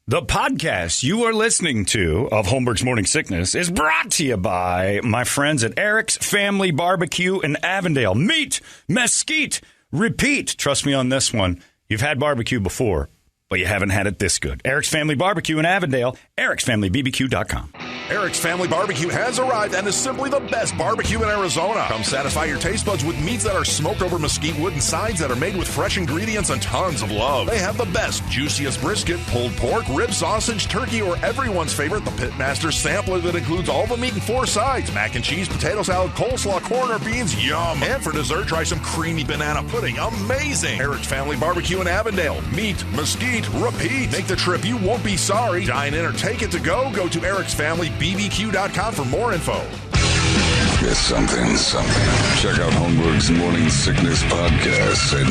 The podcast you are listening to of Holmberg's Morning Sickness is brought to you by my friends at Eric's Family Barbecue in Avondale. Meet, mesquite, repeat. Trust me on this one. You've had barbecue before, but you haven't had it this good. Eric's Family Barbecue in Avondale, ericsfamilybbq.com. Eric's Family Barbecue has arrived and is simply the best barbecue in Arizona. Come satisfy your taste buds with meats that are smoked over mesquite wood and sides that are made with fresh ingredients and tons of love. They have the best, juiciest brisket, pulled pork, rib sausage, turkey, or everyone's favorite, the Pitmaster Sampler that includes all the meat and 4 sides, mac and cheese, potato salad, coleslaw, corn, or beans, yum. And for dessert, try some creamy banana pudding, amazing. Eric's Family Barbecue in Avondale. Meat, mesquite, repeat. Make the trip, you won't be sorry. Dine in or take it to go. Go to ericsfamilybbq.com for more info. It's something. Check out Holmberg's Morning Sickness Podcast at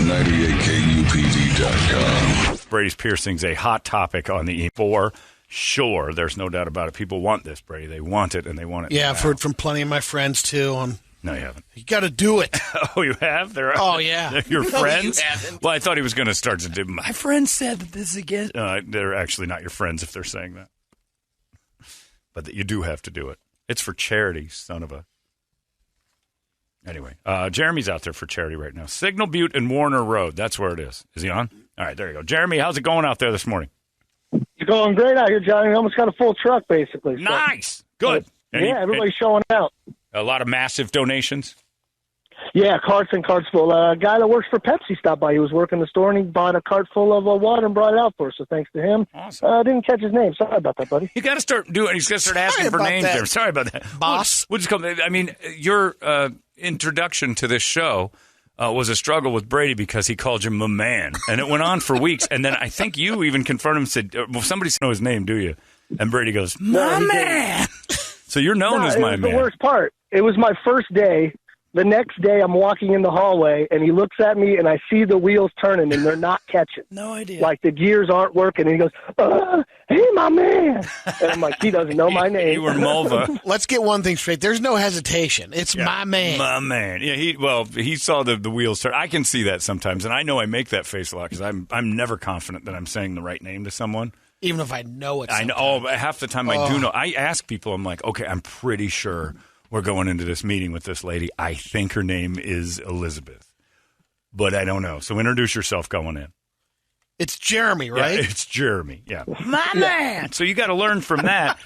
98kupd.com. Brady's piercing's a hot topic on the for sure. There's no doubt about it. People want this, Brady. They want it, and they want it Yeah, now. I've heard from plenty of my friends, too. No, you haven't. You got to do it. Oh, you have? Oh, yeah. They're your No, friends? you haven't. Well, I thought he was going to start to do, my friend said that this again. They're actually not your friends if they're saying that. But that you do have to do it. It's for charity, son of a... Anyway, Jeremy's out there for charity right now. Signal Butte and Warner Road. That's where it is. Is he on? All right, there you go. Jeremy, how's it going out there this morning? It's going great out here, Johnny. We almost got a full truck, basically. So. Nice. Good. Everybody's showing out. A lot of massive donations? Yeah, carts and carts full. A guy that works for Pepsi stopped by. He was working the store, and he bought a cart full of water and brought it out for us. So thanks to him. Awesome. I didn't catch his name. Sorry about that, buddy. You got to start doing. He's going to start asking for names there. Sorry about that, boss. We'll just come. I mean, your introduction to this show was a struggle with Brady because he called you my man, and it went on for weeks. And then I think you even confronted him. Said, "Well, somebody know his name, do you?" And Brady goes, "My man." So you're known as my man. The worst part. It was my first day. The next day, I'm walking in the hallway, and he looks at me, and I see the wheels turning, and they're not catching. No idea. Like the gears aren't working, and he goes, "Hey, my man!" And I'm like, he doesn't know my name. You were Mulva. Let's get one thing straight. There's no hesitation. It's my man. My man. Yeah, he saw the wheels turn. I can see that sometimes, and I know I make that face a lot because I'm never confident that I'm saying the right name to someone. Even if I know it. I know. Oh, half the time I do know. I ask people, I'm like, okay, I'm pretty sure we're going into this meeting with this lady. I think her name is Elizabeth, but I don't know. So introduce yourself going in. It's Jeremy, right? Yeah, it's Jeremy. Yeah, my man. So you got to learn from that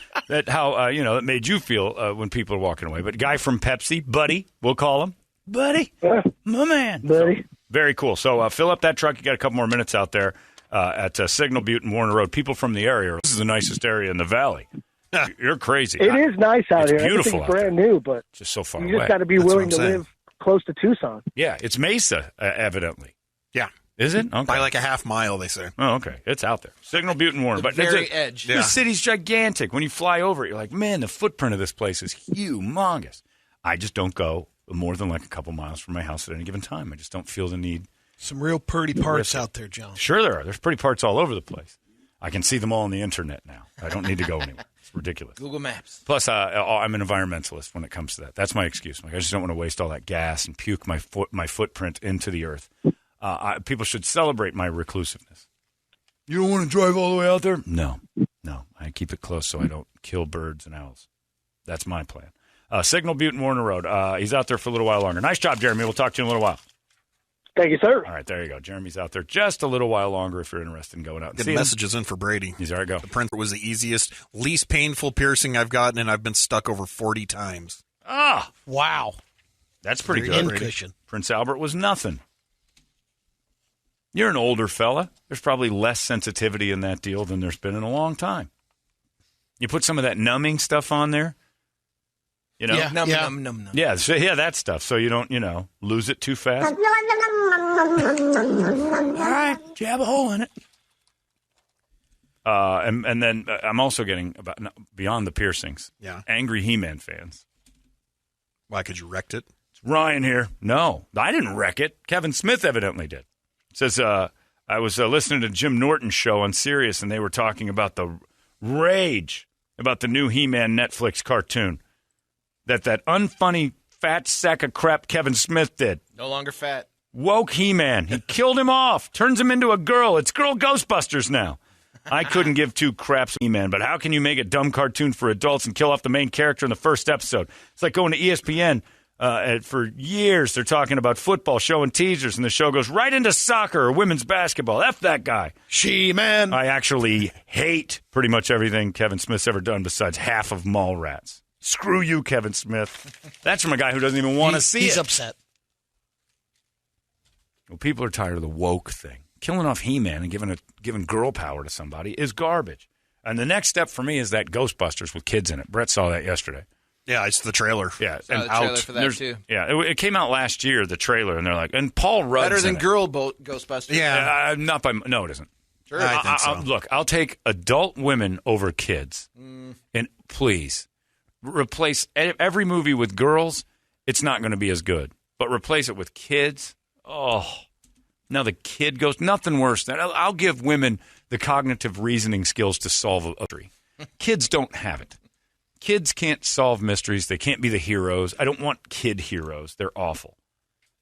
how that made you feel when people are walking away. But guy from Pepsi, Buddy, we'll call him Buddy, my man, Buddy. So, very cool. So fill up that truck. You got a couple more minutes out there at Signal Butte and Warner Road. People from the area. This is the nicest area in the valley. You're crazy. It is nice out here. It's beautiful. Everything's brand new, but just so far you away. just got to be willing to live close to Tucson. Yeah, it's Mesa, evidently. Yeah. Is it? Okay. By like a half mile, they say. Oh, okay. It's out there. Signal Butte and Warner. The but very edge. The city's gigantic. When you fly over it, you're like, man, the footprint of this place is humongous. I just don't go more than like a couple miles from my house at any given time. I just don't feel the need. Some real pretty parts out there, John. Sure there are. There's pretty parts all over the place. I can see them all on the internet now. I don't need to go anywhere. It's ridiculous. Google Maps. Plus, I'm an environmentalist when it comes to that. That's my excuse. Like, I just don't want to waste all that gas and puke my footprint into the earth. People should celebrate my reclusiveness. You don't want to drive all the way out there? No. I keep it close so I don't kill birds and owls. That's my plan. Signal Butte and Warner Road. He's out there for a little while longer. Nice job, Jeremy. We'll talk to you in a little while. Thank you, sir. All right, there you go. Jeremy's out there just a little while longer if you're interested in going out and Good seeing messages in for Brady. He's all right, go. The print was the easiest, least painful piercing I've gotten, and I've been stuck over 40 times. Ah, wow. That's pretty Very good. cushion. Prince Albert was nothing. You're an older fella. There's probably less sensitivity in that deal than there's been in a long time. You put some of that numbing stuff on there. You know? Num. Yeah, that stuff. So you don't, lose it too fast. All right, jab a hole in it. And then I'm also getting beyond the piercings. Yeah. Angry He-Man fans. Why, could you wrecked it? It's Ryan here. No, I didn't wreck it. Kevin Smith evidently did. Says I was listening to Jim Norton's show on Sirius, and they were talking about the rage about the new He-Man Netflix cartoon that unfunny fat sack of crap Kevin Smith did. No longer fat. Woke He-Man. He killed him off. Turns him into a girl. It's Girl Ghostbusters now. I couldn't give two craps, He-Man, but how can you make a dumb cartoon for adults and kill off the main character in the first episode? It's like going to ESPN. For years, they're talking about football, showing teasers, and the show goes right into soccer or women's basketball. F that guy. She-Man. I actually hate pretty much everything Kevin Smith's ever done besides half of Mallrats. Screw you, Kevin Smith. That's from a guy who doesn't even want to see it. He's upset. Well, people are tired of the woke thing. Killing off He-Man and giving girl power to somebody is garbage. And the next step for me is that Ghostbusters with kids in it. Brett saw that yesterday. Yeah, it's the trailer. Yeah, and the trailer for that too. Yeah, it came out last year, the trailer, and they're like, and Paul Rudd's better than in Girl Boat Ghostbusters. Yeah, not by no, it isn't. Sure, I think so. Look, I'll take adult women over kids, and please replace every movie with girls. It's not going to be as good, but replace it with kids. Oh, now the kid goes nothing worse than I'll give women the cognitive reasoning skills to solve a mystery. Kids don't have it. Kids can't solve mysteries. They can't be the heroes. I don't want kid heroes. They're awful.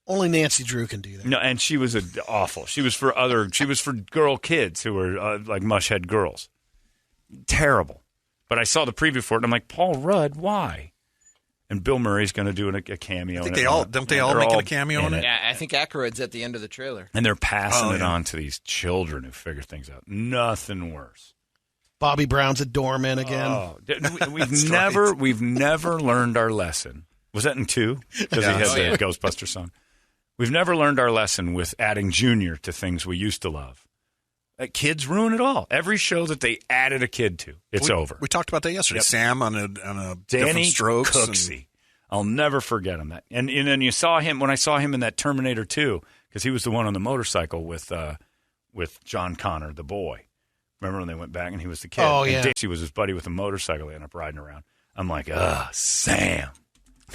Only Nancy Drew can do that. No, and she was awful. She was for girl kids who were like mushhead girls. Terrible. But I saw the preview for it, and I'm like, Paul Rudd, why? And Bill Murray's going to do a cameo. I think don't they all making a cameo in it? Yeah, I think Aykroyd's at the end of the trailer. And they're passing it on to these children who figure things out. Nothing worse. Bobby Brown's a doorman again. Oh, we've never learned our lesson. Was that in 2? Because he had the Ghostbuster song. We've never learned our lesson with adding Junior to things we used to love. Kids ruin it all. Every show that they added a kid to, it's over. We talked about that yesterday. Yep. Sam on a Danny different strokes. Cooksey. I'll never forget him. And then you saw him when I saw him in that Terminator 2, because he was the one on the motorcycle with John Connor, the boy. Remember when they went back and he was the kid? Oh, and yeah. Dixie was his buddy with a motorcycle. They ended up riding around. I'm like, Sam.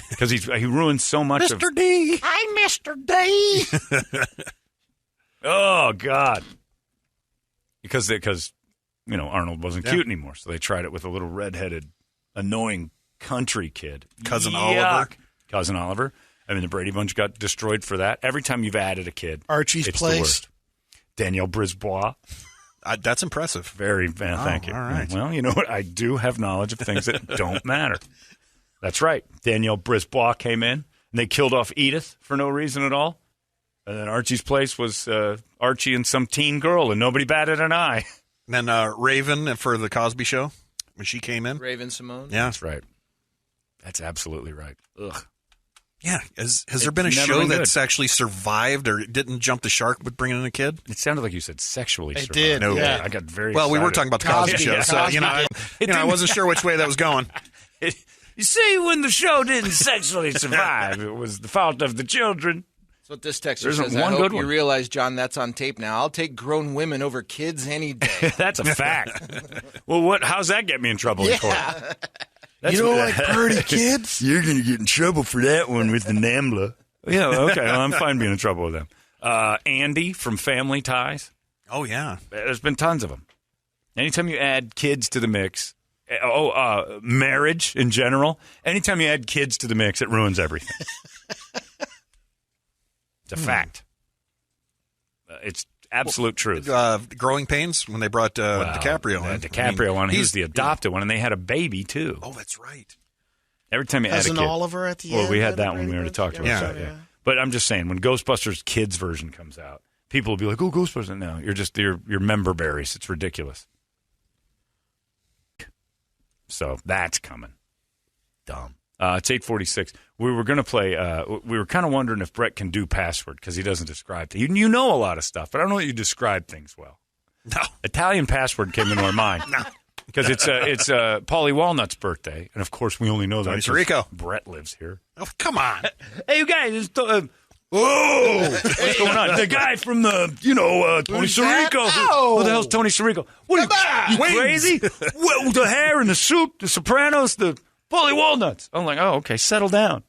Because he ruined so much Mr. D. Hi, Mr. D. Oh, God. Because Arnold wasn't cute anymore. So they tried it with a little redheaded, annoying country kid. Cousin Yuck. Oliver. Cousin Oliver. I mean, the Brady Bunch got destroyed for that. Every time you've added a kid, Archie's it's Place. the worst. Danielle Brisbois. That's impressive. Very, thank you. All right. Well, you know what? I do have knowledge of things that don't matter. That's right. Danielle Brisbois came in, and they killed off Edith for no reason at all. And then Archie's Place was Archie and some teen girl, and nobody batted an eye. And then Raven for the Cosby Show, when she came in. Raven Simone. Yeah. That's right. That's absolutely right. Ugh. Yeah. Has there been a show that's actually survived or didn't jump the shark with bringing in a kid? It sounded like you said sexually It survived. did, No, yeah. I got very Well, we were excited. talking about the Cosby Show, so I wasn't sure which way that was going. You see, when the show didn't sexually survive, it was the fault of the children. That's what this texter There isn't says. I one hope good you one. realize, John, that's on tape now. I'll take grown women over kids any day. That's a fact. Well, how's that get me in trouble in court? You don't like pretty kids? You're going to get in trouble for that one with the NAMBLA. Yeah, okay. Well, I'm fine being in trouble with them. Andy from Family Ties. Oh, yeah. There's been tons of them. Anytime you add kids to the mix, marriage in general, anytime you add kids to the mix, it ruins everything. It's a fact. It's absolute truth. Growing Pains, when they brought DiCaprio in. DiCaprio one, he was the adopted one, and they had a baby, too. Oh, that's right. Every time you add a Cousin kid. Oliver at the end. Well, we had of the that one. We Brady already Bunch? talked about Yeah. that. Yeah. But I'm just saying, when Ghostbusters Kids version comes out, people will be like, "Oh, Ghostbusters!" No, you're member berries. It's ridiculous. So that's coming. Dumb. It's 8:46. We were going to play. We were kind of wondering if Brett can do password because he doesn't describe things. You know a lot of stuff, but I don't know that you describe things well. No. Italian password came into our mind. No. Because it's Paulie Walnut's birthday, and of course we only know that Tony Sirico. Brett lives here. Oh, come on. Hey, you guys! What's going on? The guy from the Tony Sirico. Who the hell's Tony Sirico? What are you crazy? Well, the hair and the suit, the Sopranos, the Paulie Walnuts. I'm like, oh, okay, settle down.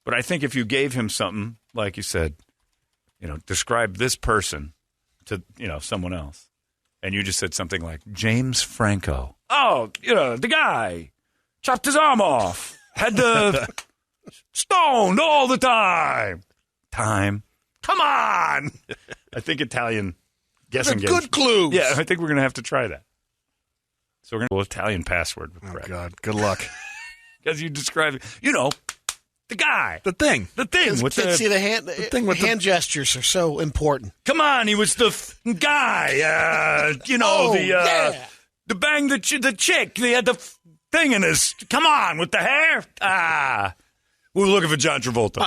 But I think if you gave him something like you said, describe this person to someone else. And you just said something like, James Franco. Oh, the guy chopped his arm off. Had the stoned all the time. Come on. I think Italian guessing games. Good clues. Yeah, I think we're going to have to try that. So we're going to go Italian password with Brett. Oh, God. Good luck. Because you describe it, the guy. The thing. With the hand gestures are so important. Come on, he was the guy. The bang the chick. He had the thing in his. Come on, with the hair. We were looking for John Travolta.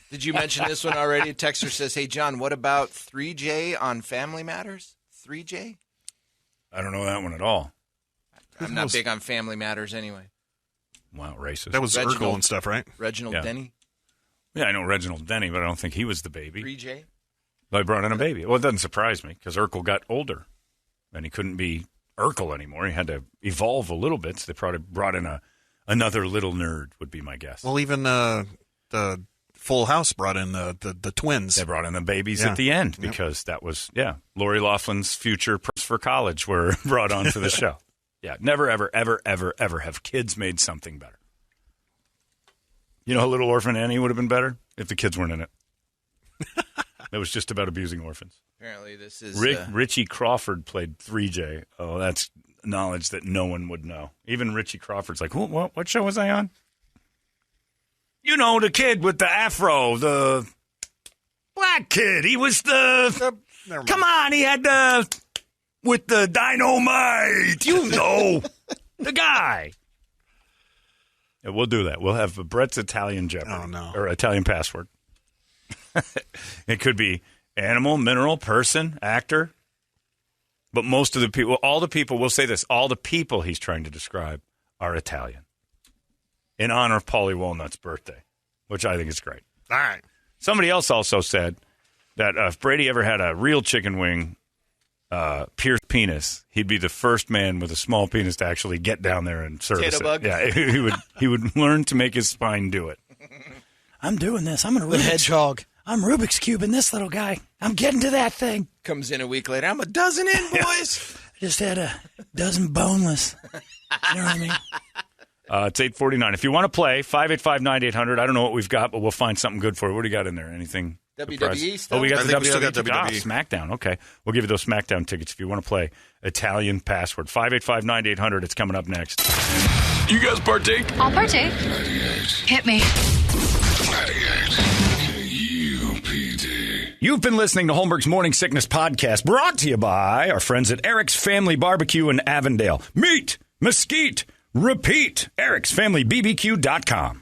Did you mention this one already? A texter says, hey, John, what about 3J on Family Matters? 3J? I don't know that one at all. I'm not big on Family Matters anyway. Wow, racist. That was Urkel and stuff, right? Reginald Denny? Yeah, I know Reginald Denny, but I don't think he was the baby. 3J? They brought in a baby. Well, it doesn't surprise me because Urkel got older and he couldn't be Urkel anymore. He had to evolve a little bit, so they probably brought in another little nerd, would be my guess. Well, even the Full House brought in the twins. They brought in the babies at the end because that was, Lori Loughlin's future pros for college were brought onto the show. Yeah, never, ever, ever, ever, ever have kids made something better. You know, Little Orphan Annie would have been better if the kids weren't in it. It was just about abusing orphans. Apparently this is... Richie Crawford played 3J. Oh, that's knowledge that no one would know. Even Richie Crawford's like, what show was I on? You know, the kid with the afro, the black kid. He was come on, he had with the dynamite. You know, the guy. Yeah, we'll do that. We'll have Brett's Italian Jeopardy. Oh, no. Or Italian password. It could be animal, mineral, person, actor. But most of the people, we'll say this, all the people he's trying to describe are Italian. In honor of Paulie Walnut's birthday, which I think is great. All right. Somebody else also said that if Brady ever had a real chicken wing pierced penis, he'd be the first man with a small penis to actually get down there and service it. Bug. Yeah, he would learn to make his spine do it. I'm doing this. I'm The hedgehog. I'm Rubik's cubing this little guy. I'm getting to that thing. Comes in a week later. I'm a dozen in, boys. I just had a dozen boneless. You know what I mean? It's 8:49. If you want to play, 585-9800. I don't know what we've got, but we'll find something good for you. What do you got in there? Anything? WWE stuff? Oh, we got I the think we still WWE. got WWE. SmackDown. Okay. We'll give you those SmackDown tickets if you want to play Italian password. 585-9800. It's coming up next. You guys partake? I'll partake. 98. Hit me. 98. KUPD. You've been listening to Holmberg's Morning Sickness Podcast, brought to you by our friends at Eric's Family Barbecue in Avondale. Meet, mesquite, repeat. Eric'sFamilyBBQ.com.